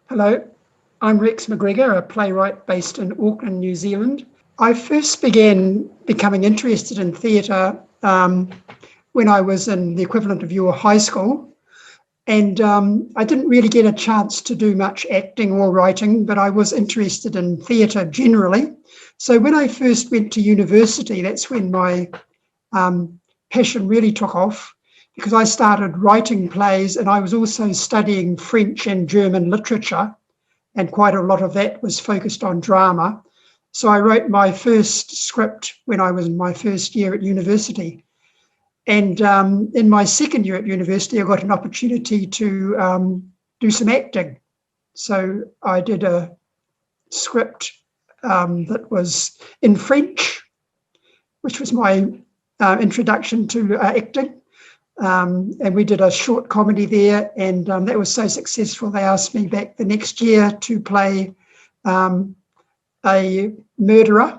Hello, I'm Rex McGregor, a playwright based in Auckland, New Zealand. I first began becoming interested in theatre when I was in the equivalent of your high school. And I didn't really get a chance to do much acting or writing, but I was interested in theatre generally. So when I first went to university, that's when my passion really took off, because I started writing plays and I was also studying French and German literature, and quite a lot of that was focused on drama. So I wrote my first script when I was in my first year at university. And in my second year at university, I got an opportunity to do some acting. So I did a script that was in French, which was my introduction to acting. And we did a short comedy there, and that was so successful they asked me back the next year to play a murderer,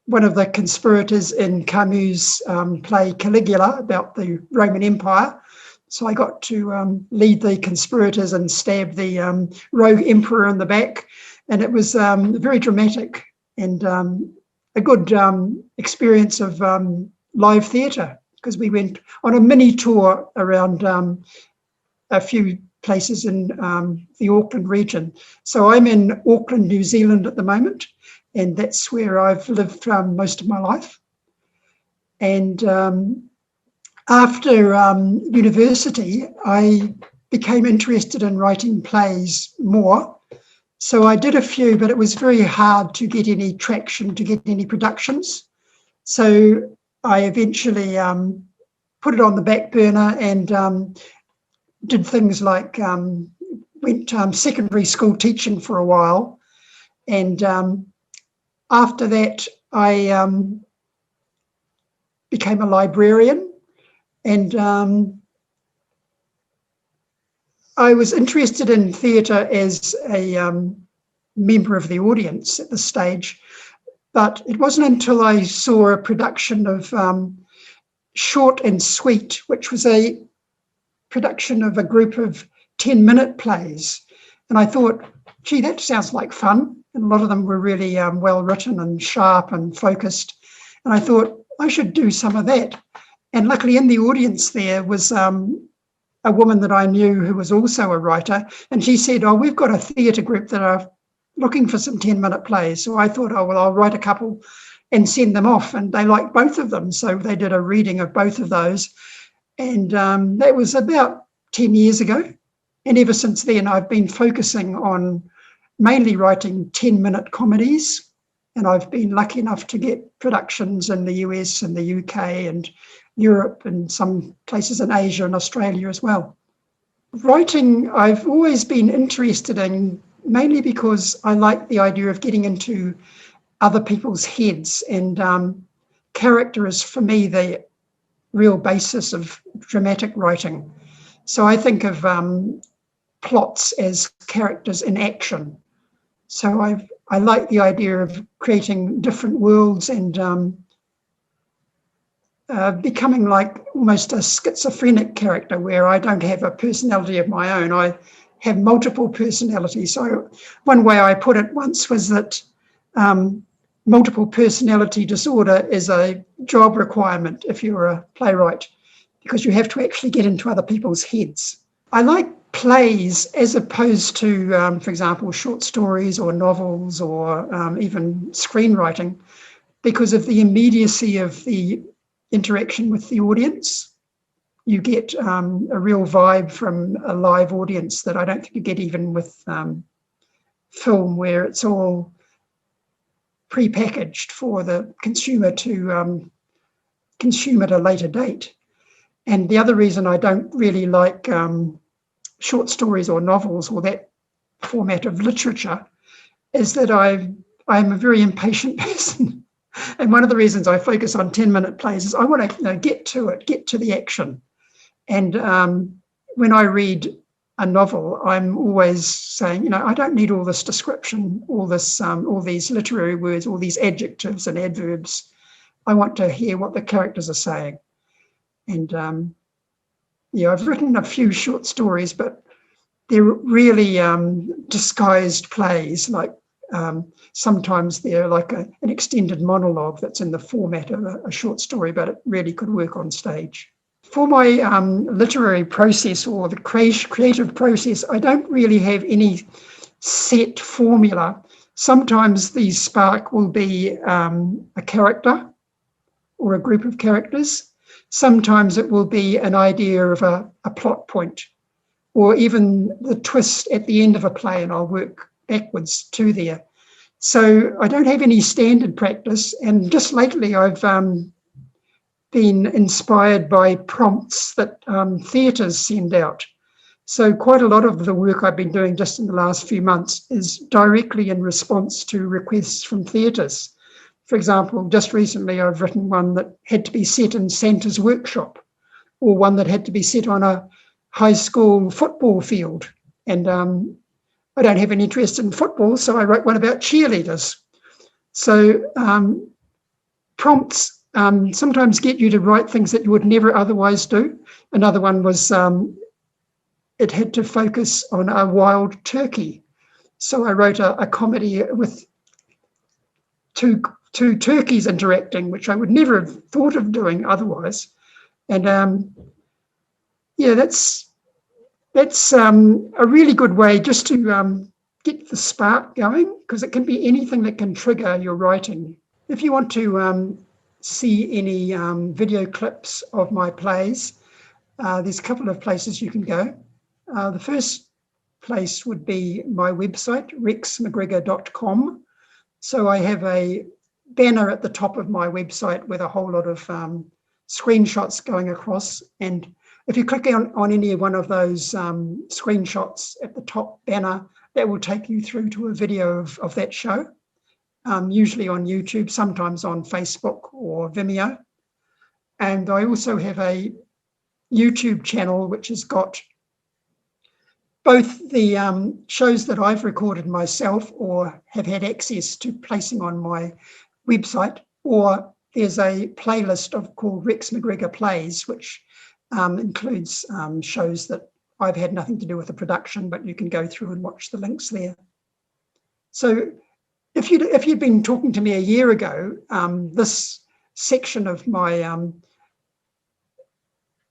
one of the conspirators in Camus' play Caligula about the Roman Empire. So I got to lead the conspirators and stab the rogue emperor in the back, and it was very dramatic and a good experience of live theatre, because we went on a mini tour around a few places in the Auckland region. So I'm in Auckland, New Zealand at the moment, and that's where I've lived most of my life. And after university, I became interested in writing plays more. So I did a few, but it was very hard to get any traction, to get any productions. So I eventually put it on the back burner and did things like went secondary school teaching for a while. And after that, I became a librarian, and I was interested in theatre as a member of the audience at the stage. But it wasn't until I saw a production of Short and Sweet, which was a production of a group of 10-minute plays. And I thought, gee, that sounds like fun. And a lot of them were really well written and sharp and focused. And I thought I should do some of that. And luckily in the audience there was a woman that I knew who was also a writer. And she said, oh, we've got a theatre group that are looking for some 10-minute plays. So I thought, oh, well, I'll write a couple and send them off. And they liked both of them. So they did a reading of both of those. And that was about 10 years ago. And ever since then, I've been focusing on mainly writing 10-minute comedies. And I've been lucky enough to get productions in the US and the UK and Europe and some places in Asia and Australia as well. Writing, I've always been interested in, mainly because I like the idea of getting into other people's heads, and character is for me the real basis of dramatic writing. So I think of plots as characters in action. So I like the idea of creating different worlds and becoming like almost a schizophrenic character where I don't have a personality of my own. I have multiple personalities. So one way I put it once was that multiple personality disorder is a job requirement if you're a playwright, because you have to actually get into other people's heads. I like plays as opposed to, for example, short stories or novels or even screenwriting, because of the immediacy of the interaction with the audience. You get a real vibe from a live audience that I don't think you get even with film, where it's all pre-packaged for the consumer to consume at a later date. And the other reason I don't really like short stories or novels or that format of literature is that I'm a very impatient person. And one of the reasons I focus on 10-minute plays is I want to get to it, get to the action. And when I read a novel, I'm always saying, I don't need all this description, all these literary words, all these adjectives and adverbs. I want to hear what the characters are saying. And I've written a few short stories, but they're really disguised plays, like sometimes they're like an extended monologue that's in the format of a short story, but it really could work on stage. For my literary process or the creative process, I don't really have any set formula. Sometimes the spark will be a character or a group of characters. Sometimes it will be an idea of a plot point, or even the twist at the end of a play, and I'll work backwards to there. So I don't have any standard practice, and just lately I've been inspired by prompts that theatres send out. So quite a lot of the work I've been doing just in the last few months is directly in response to requests from theatres. For example, just recently I've written one that had to be set in Santa's workshop, or one that had to be set on a high school football field. And I don't have any interest in football, so I wrote one about cheerleaders. So prompts sometimes get you to write things that you would never otherwise do. Another one was it had to focus on a wild turkey. So I wrote a comedy with two turkeys interacting, which I would never have thought of doing otherwise. And yeah, that's a really good way just to get the spark going, because it can be anything that can trigger your writing. If you want to see any video clips of my plays, there's a couple of places you can go. The first place would be my website, rexmcgregor.com. So I have a banner at the top of my website with a whole lot of screenshots going across. And if you click on any one of those screenshots at the top banner, that will take you through to a video of that show, usually on YouTube, sometimes on Facebook or Vimeo. And I also have a YouTube channel which has got both the shows that I've recorded myself or have had access to placing on my website, or there's a playlist called Rex McGregor Plays, which includes shows that I've had nothing to do with the production, but you can go through and watch the links there. So if you'd been talking to me a year ago, this section of my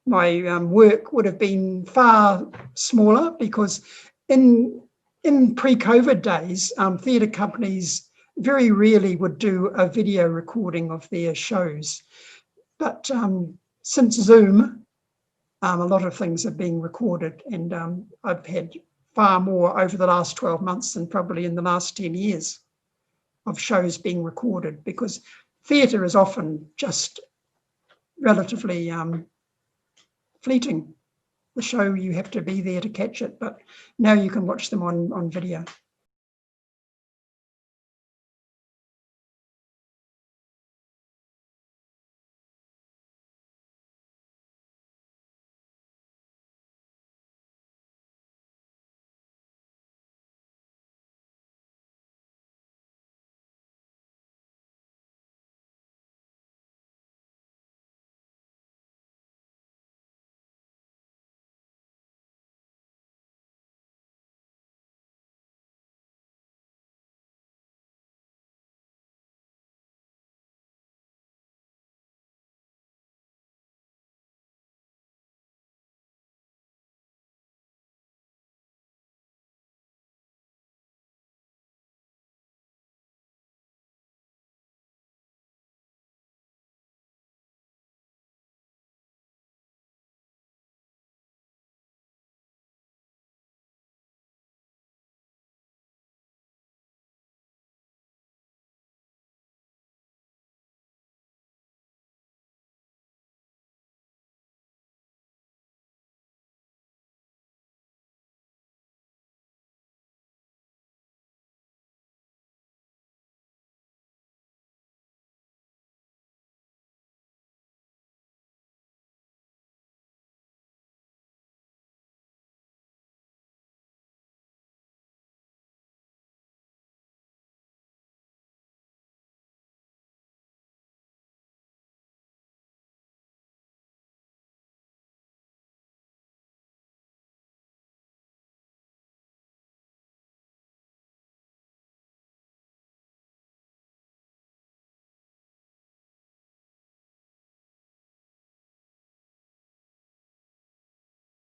work would have been far smaller, because in pre-COVID days, theatre companies very rarely would do a video recording of their shows. But since Zoom, a lot of things are being recorded, and I've had far more over the last 12 months than probably in the last 10 years of shows being recorded, because theatre is often just relatively fleeting. The show, you have to be there to catch it, but now you can watch them on video.